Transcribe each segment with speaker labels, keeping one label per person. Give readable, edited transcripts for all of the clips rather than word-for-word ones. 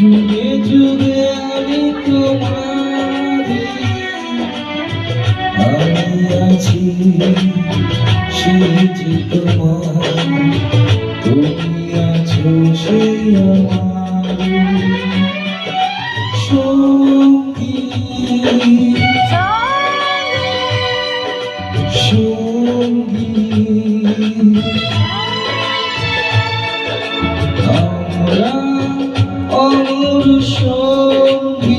Speaker 1: যুগে যুগে আমি তোমারি, আমি আছি সেই যে তোমার, তুমি আছো সেই আমার সঙ্গী সঙ্গী। আমরা অমর সঙ্গী।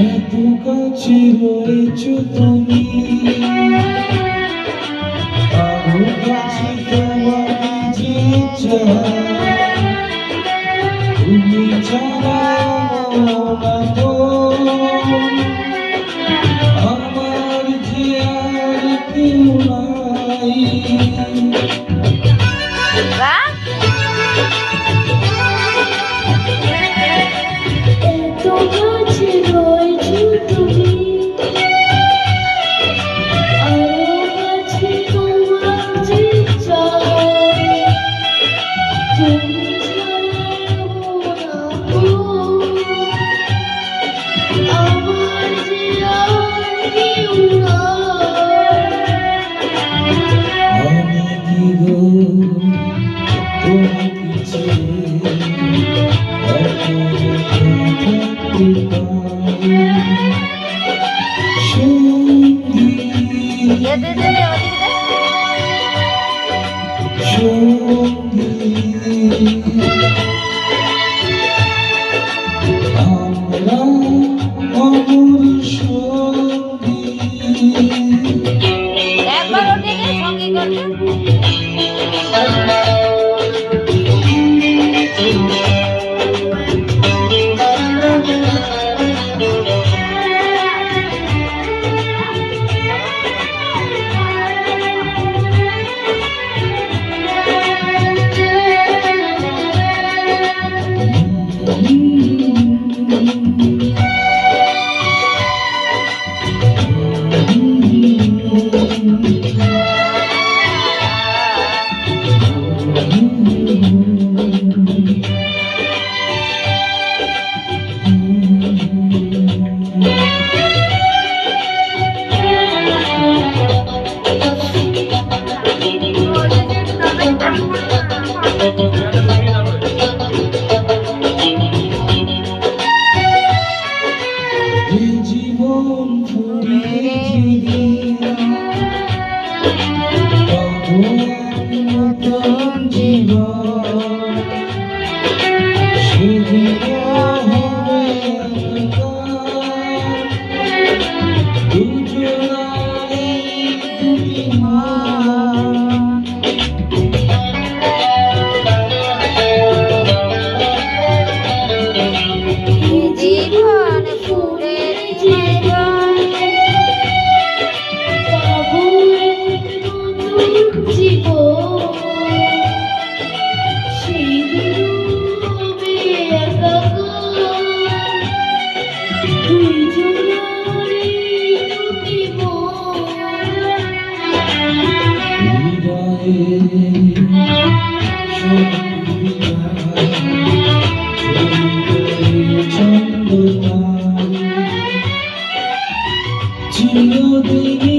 Speaker 1: এত কাছে রয়েছো তুমি, আরো কাছে তোমাকে যে চাই, তুমি ছাড়া না তো আমার যে আর কেউ নাই। আমরা অমর সঙ্গী।
Speaker 2: একবার ওঠে সঙ্গী করতে
Speaker 1: জীবন ফুরিয়ে নতুন জীবন সেদিন হবে দুজনারই দুটি মন।
Speaker 2: জীবন ফুলের জীবন
Speaker 1: চিরদিন